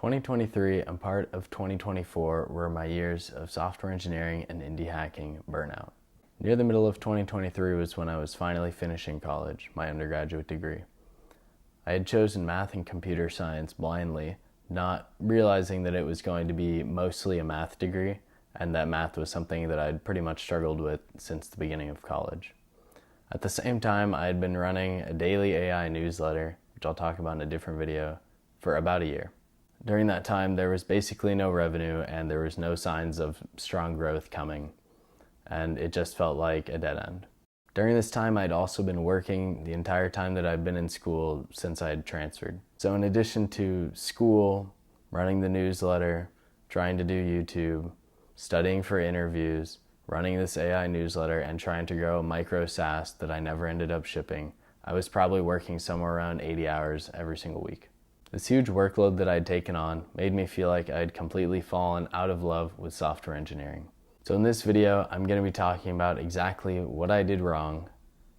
2023 and part of 2024 were my years of software engineering and indie hacking burnout. Near the middle of 2023 was when I was finally finishing college, my undergraduate degree. I had chosen math and computer science blindly, not realizing that it was going to be mostly a math degree and that math was something that I'd pretty much struggled with since the beginning of college. At the same time, I had been running a daily AI newsletter, which I'll talk about in a different video, for about a year. During that time, there was basically no revenue and there was no signs of strong growth coming, and it just felt like a dead end. During this time, I'd also been working the entire time that I'd been in school since I had transferred. So in addition to school, running the newsletter, trying to do YouTube, studying for interviews, running this AI newsletter, and trying to grow a micro SaaS that I never ended up shipping, I was probably working somewhere around 80 hours every single week. This huge workload that I'd taken on made me feel like I'd completely fallen out of love with software engineering. So in this video, I'm going to be talking about exactly what I did wrong,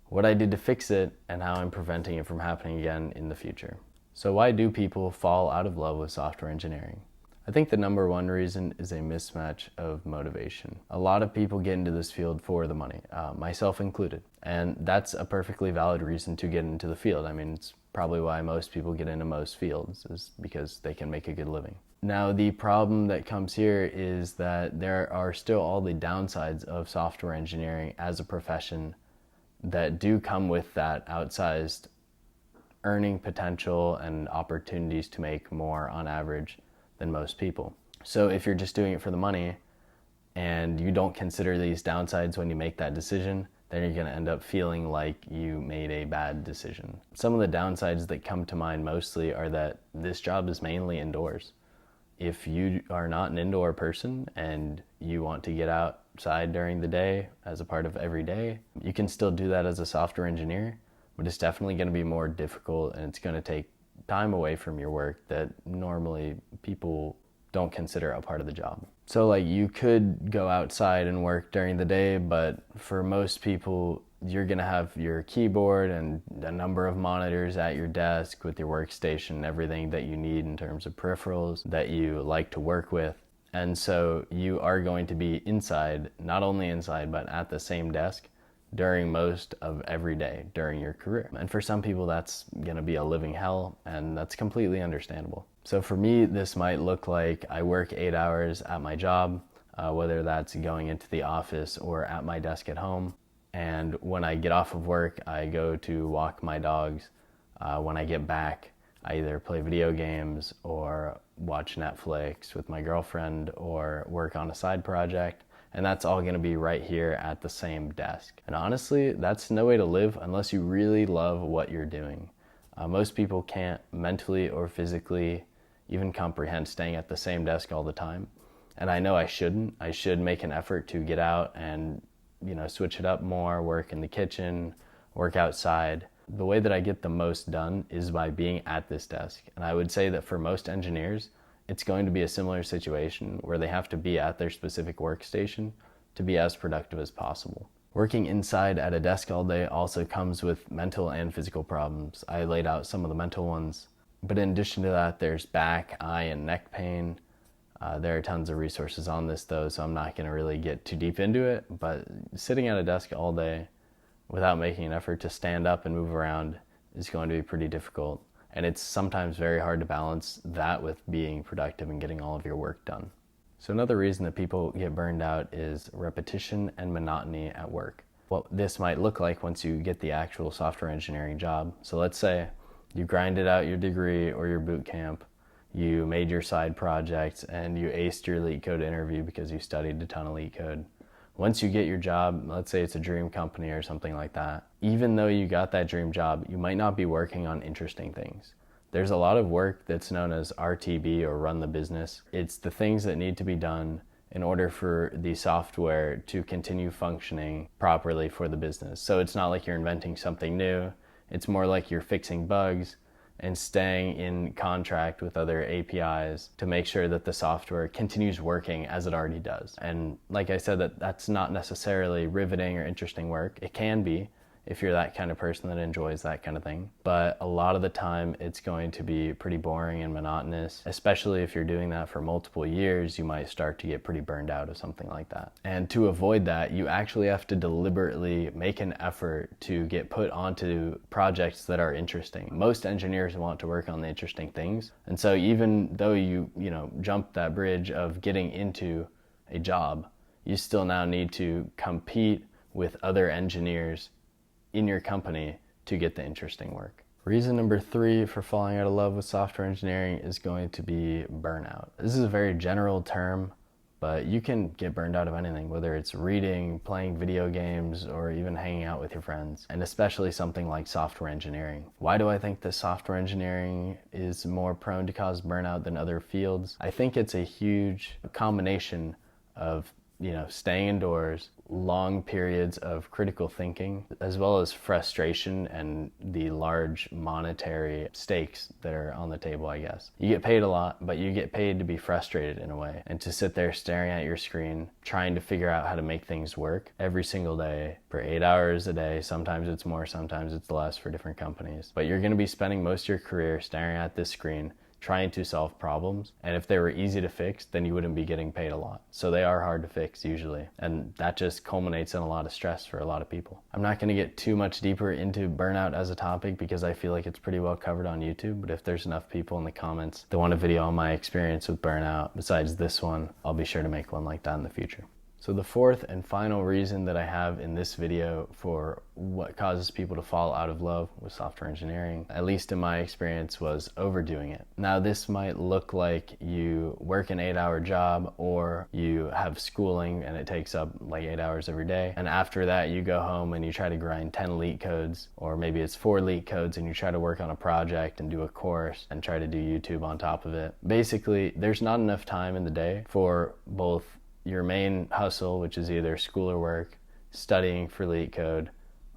what I did to fix it, and how I'm preventing it from happening again in the future. So why do people fall out of love with software engineering? I think the number one reason is a mismatch of motivation. A lot of people get into this field for the money, myself included. And that's a perfectly valid reason to get into the field. I mean, it's probably why most people get into most fields, is because they can make a good living. Now, the problem that comes here is that there are still all the downsides of software engineering as a profession that do come with that outsized earning potential and opportunities to make more on average than most people. So if you're just doing it for the money and you don't consider these downsides when you make that decision, then you're going to end up feeling like you made a bad decision. Some of the downsides that come to mind mostly are that this job is mainly indoors. If you are not an indoor person and you want to get outside during the day as a part of every day, you can still do that as a software engineer, but it's definitely going to be more difficult and it's going to take time away from your work that normally people don't consider a part of the job. So like you could go outside and work during the day, but for most people, you're gonna have your keyboard and a number of monitors at your desk with your workstation, everything that you need in terms of peripherals that you like to work with. And so you are going to be inside, not only inside, but at the same desk during most of every day during your career. And for some people, that's gonna be a living hell, and that's completely understandable. So for me, this might look like I work 8 hours at my job, whether that's going into the office or at my desk at home. And when I get off of work, I go to walk my dogs. When I get back, I either play video games or watch Netflix with my girlfriend or work on a side project. And that's all going to be right here at the same desk. And honestly, that's no way to live unless you really love what you're doing. Most people can't mentally or physically even comprehend staying at the same desk all the time. And I know I shouldn't. I should make an effort to get out and, switch it up more, work in the kitchen, work outside. The way that I get the most done is by being at this desk. And I would say that for most engineers, it's going to be a similar situation where they have to be at their specific workstation to be as productive as possible. Working inside at a desk all day also comes with mental and physical problems. I laid out some of the mental ones, but in addition to that, there's back, eye, and neck pain. There are tons of resources on this though, so I'm not going to really get too deep into it, but sitting at a desk all day without making an effort to stand up and move around is going to be pretty difficult. And it's sometimes very hard to balance that with being productive and getting all of your work done. So another reason that people get burned out is repetition and monotony at work. What this might look like once you get the actual software engineering job. So let's say you grinded out your degree or your boot camp, you made your side projects, and you aced your LeetCode interview because you studied a ton of LeetCode. Once you get your job, let's say it's a dream company or something like that, even though you got that dream job, you might not be working on interesting things. There's a lot of work that's known as RTB, or run the business. It's the things that need to be done in order for the software to continue functioning properly for the business. So it's not like you're inventing something new. It's more like you're fixing bugs and staying in contract with other APIs to make sure that the software continues working as it already does. And like I said, that's not necessarily riveting or interesting work. It can be if you're that kind of person that enjoys that kind of thing. But a lot of the time it's going to be pretty boring and monotonous, especially if you're doing that for multiple years. You might start to get pretty burned out of something like that. And to avoid that, you actually have to deliberately make an effort to get put onto projects that are interesting. Most engineers want to work on the interesting things. And so even though you jump that bridge of getting into a job, you still now need to compete with other engineers in your company to get the interesting work. Reason number 3 for falling out of love with software engineering is going to be burnout. This is a very general term, but you can get burned out of anything, whether it's reading, playing video games, or even hanging out with your friends, and especially something like software engineering. Why do I think that software engineering is more prone to cause burnout than other fields? I think it's a huge combination of staying indoors, long periods of critical thinking, as well as frustration and the large monetary stakes that are on the table, I guess. You get paid a lot, but you get paid to be frustrated in a way, and to sit there staring at your screen, trying to figure out how to make things work every single day for 8 hours a day. Sometimes it's more, sometimes it's less for different companies. But you're going to be spending most of your career staring at this screen, trying to solve problems, and if they were easy to fix, then you wouldn't be getting paid a lot. So they are hard to fix usually, and that just culminates in a lot of stress for a lot of people. I'm not going to get too much deeper into burnout as a topic because I feel like it's pretty well covered on YouTube, but if there's enough people in the comments that want a video on my experience with burnout besides this one, I'll be sure to make one like that in the future. So the fourth and final reason that I have in this video for what causes people to fall out of love with software engineering, at least in my experience, was overdoing it. Now this might look like you work an 8-hour job, or you have schooling and it takes up like 8 hours every day, and after that you go home and you try to grind 10 leet codes, or maybe it's 4 leet codes, and you try to work on a project and do a course and try to do YouTube on top of it. Basically, there's not enough time in the day for both your main hustle, which is either school or work, studying for LeetCode,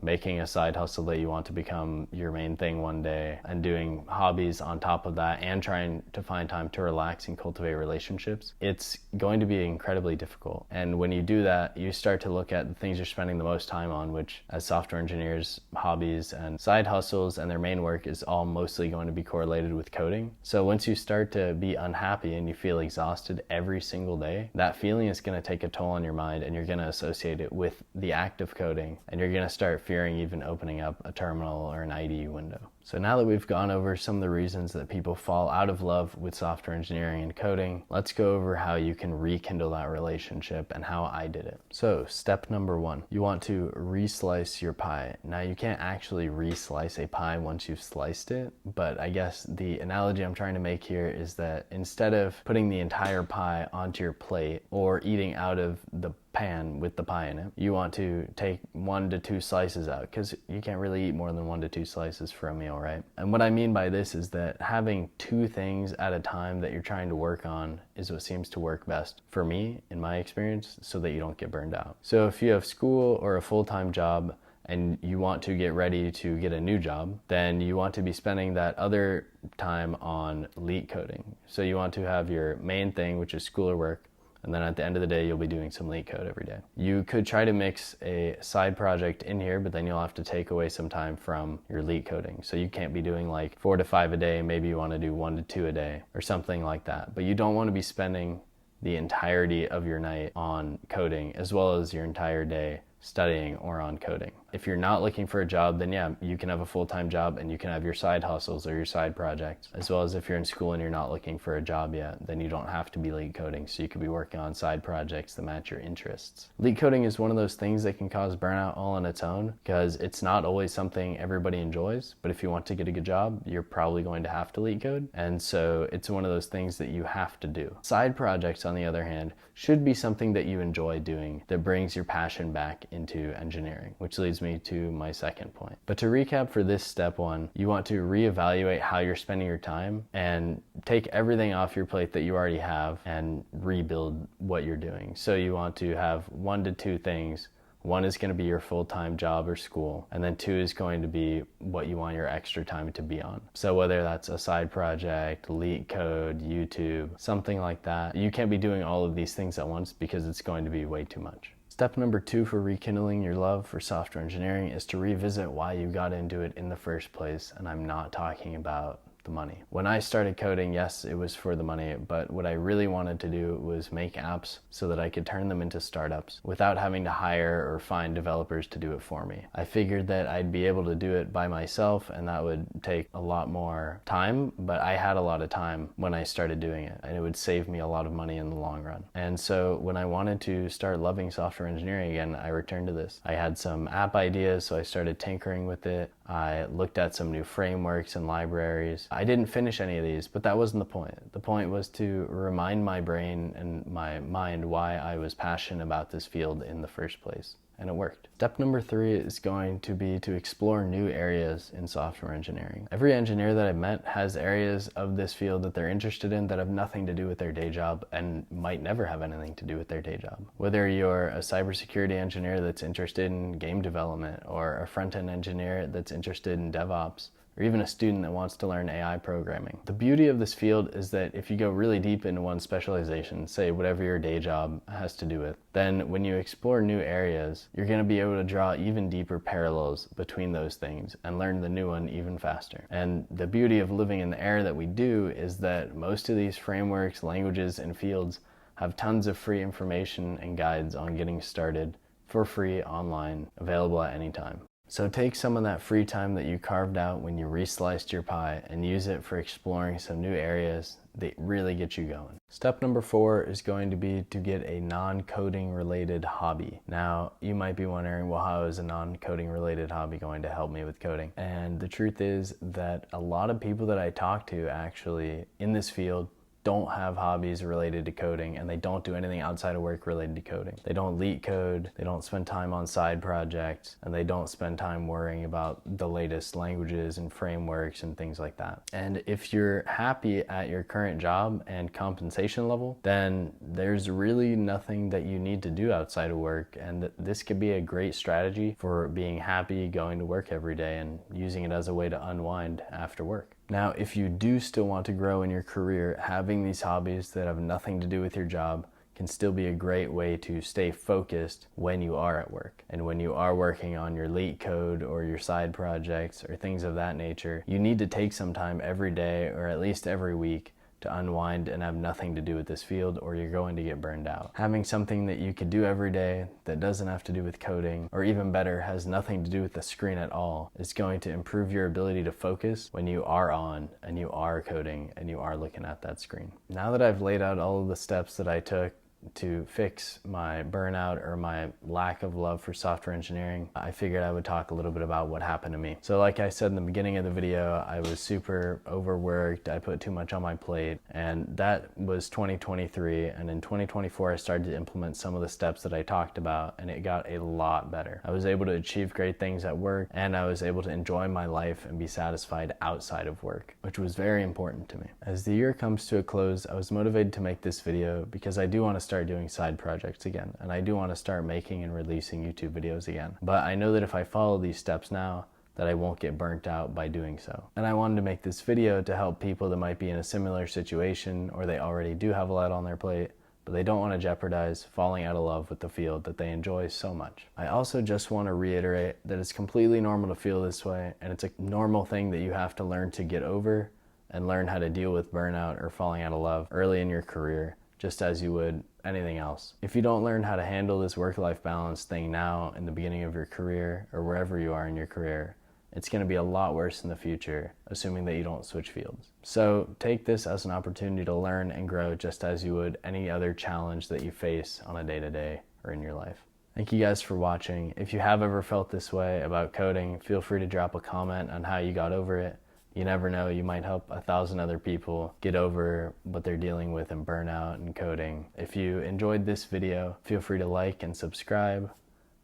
making a side hustle that you want to become your main thing one day, and doing hobbies on top of that, and trying to find time to relax and cultivate relationships. It's going to be incredibly difficult. And when you do that, you start to look at the things you're spending the most time on, which as software engineers, hobbies and side hustles and their main work is all mostly going to be correlated with coding. So once you start to be unhappy and you feel exhausted every single day, that feeling is going to take a toll on your mind, and you're going to associate it with the act of coding, and you're going to start fearing even opening up a terminal or an IDE window. So now that we've gone over some of the reasons that people fall out of love with software engineering and coding, let's go over how you can rekindle that relationship and how I did it. So step number 1, you want to reslice your pie. Now you can't actually reslice a pie once you've sliced it, but I guess the analogy I'm trying to make here is that instead of putting the entire pie onto your plate or eating out of the pan with the pie in it, you want to take 1 to 2 slices out, because you can't really eat more than 1 to 2 slices for a meal, right? And what I mean by this is that having 2 things at a time that you're trying to work on is what seems to work best for me, in my experience, so that you don't get burned out. So if you have school or a full-time job and you want to get ready to get a new job, then you want to be spending that other time on leet coding. So you want to have your main thing, which is school or work, and then at the end of the day, you'll be doing some leet code every day. You could try to mix a side project in here, but then you'll have to take away some time from your leet coding. So you can't be doing like 4 to 5 a day. Maybe you want to do 1 to 2 a day or something like that. But you don't want to be spending the entirety of your night on coding, as well as your entire day studying or on coding. If you're not looking for a job, then yeah, you can have a full-time job and you can have your side hustles or your side projects. As well as if you're in school and you're not looking for a job yet, then you don't have to be leet coding. So you could be working on side projects that match your interests. Leet coding is one of those things that can cause burnout all on its own, because it's not always something everybody enjoys. But if you want to get a good job, you're probably going to have to leet code. And so it's one of those things that you have to do. Side projects, on the other hand, should be something that you enjoy doing, that brings your passion back into engineering, which leads me to my second point. But to recap for this step 1, you want to reevaluate how you're spending your time and take everything off your plate that you already have and rebuild what you're doing. So you want to have 1 to 2 things. 1 is going to be your full-time job or school, and then 2 is going to be what you want your extra time to be on. So whether that's a side project, leet code, YouTube, something like that, you can't be doing all of these things at once because it's going to be way too much. Step number 2 for rekindling your love for software engineering is to revisit why you got into it in the first place, and I'm not talking about the money. When I started coding, yes, it was for the money, but what I really wanted to do was make apps so that I could turn them into startups without having to hire or find developers to do it for me. I figured that I'd be able to do it by myself, and that would take a lot more time, but I had a lot of time when I started doing it, and it would save me a lot of money in the long run. And so when I wanted to start loving software engineering again, I returned to this. I had some app ideas, so I started tinkering with it. I looked at some new frameworks and libraries. I didn't finish any of these, but that wasn't the point. The point was to remind my brain and my mind why I was passionate about this field in the first place, and it worked. Step number 3 is going to be to explore new areas in software engineering. Every engineer that I've met has areas of this field that they're interested in that have nothing to do with their day job and might never have anything to do with their day job. Whether you're a cybersecurity engineer that's interested in game development, or a front-end engineer that's interested in DevOps, or even a student that wants to learn AI programming. The beauty of this field is that if you go really deep into one specialization, say whatever your day job has to do with, then when you explore new areas, you're going to be able to draw even deeper parallels between those things and learn the new one even faster. And the beauty of living in the era that we do is that most of these frameworks, languages, and fields have tons of free information and guides on getting started for free online, available at any time. So take some of that free time that you carved out when you resliced your pie and use it for exploring some new areas that really get you going. Step number 4 is going to be to get a non-coding related hobby. Now, you might be wondering, well, how is a non-coding related hobby going to help me with coding? And the truth is that a lot of people that I talk to actually in this field don't have hobbies related to coding, and they don't do anything outside of work related to coding. They don't leetcode, they don't spend time on side projects, and they don't spend time worrying about the latest languages and frameworks and things like that. And if you're happy at your current job and compensation level, then there's really nothing that you need to do outside of work, and this could be a great strategy for being happy going to work every day and using it as a way to unwind after work. Now, if you do still want to grow in your career, having these hobbies that have nothing to do with your job can still be a great way to stay focused when you are at work. And when you are working on your leetcode or your side projects or things of that nature, you need to take some time every day or at least every week to unwind and have nothing to do with this field, or you're going to get burned out. Having something that you could do every day that doesn't have to do with coding, or even better, has nothing to do with the screen at all, is going to improve your ability to focus when you are on and you are coding and you are looking at that screen. Now that I've laid out all of the steps that I took to fix my burnout or my lack of love for software engineering, I figured I would talk a little bit about what happened to me. So like I said in the beginning of the video, I was super overworked, I put too much on my plate, and that was 2023. And in 2024, I started to implement some of the steps that I talked about, and it got a lot better. I was able to achieve great things at work, and I was able to enjoy my life and be satisfied outside of work, which was very important to me. As the year comes to a close, I was motivated to make this video because I do want to start doing side projects again, and I do want to start making and releasing YouTube videos again. But I know that if I follow these steps now, that I won't get burnt out by doing so. And I wanted to make this video to help people that might be in a similar situation, or they already do have a lot on their plate, but they don't want to jeopardize falling out of love with the field that they enjoy so much. I also just want to reiterate that it's completely normal to feel this way, and it's a normal thing that you have to learn to get over and learn how to deal with burnout or falling out of love early in your career, just as you would anything else. If you don't learn how to handle this work-life balance thing now in the beginning of your career, or wherever you are in your career, it's going to be a lot worse in the future, assuming that you don't switch fields. So take this as an opportunity to learn and grow just as you would any other challenge that you face on a day-to-day or in your life. Thank you guys for watching. If you have ever felt this way about coding, feel free to drop a comment on how you got over it. You never know, you might help 1,000 other people get over what they're dealing with in burnout and coding. If you enjoyed this video, feel free to like and subscribe.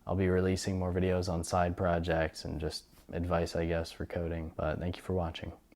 I'll be releasing more videos on side projects and just advice, I guess, for coding. But thank you for watching.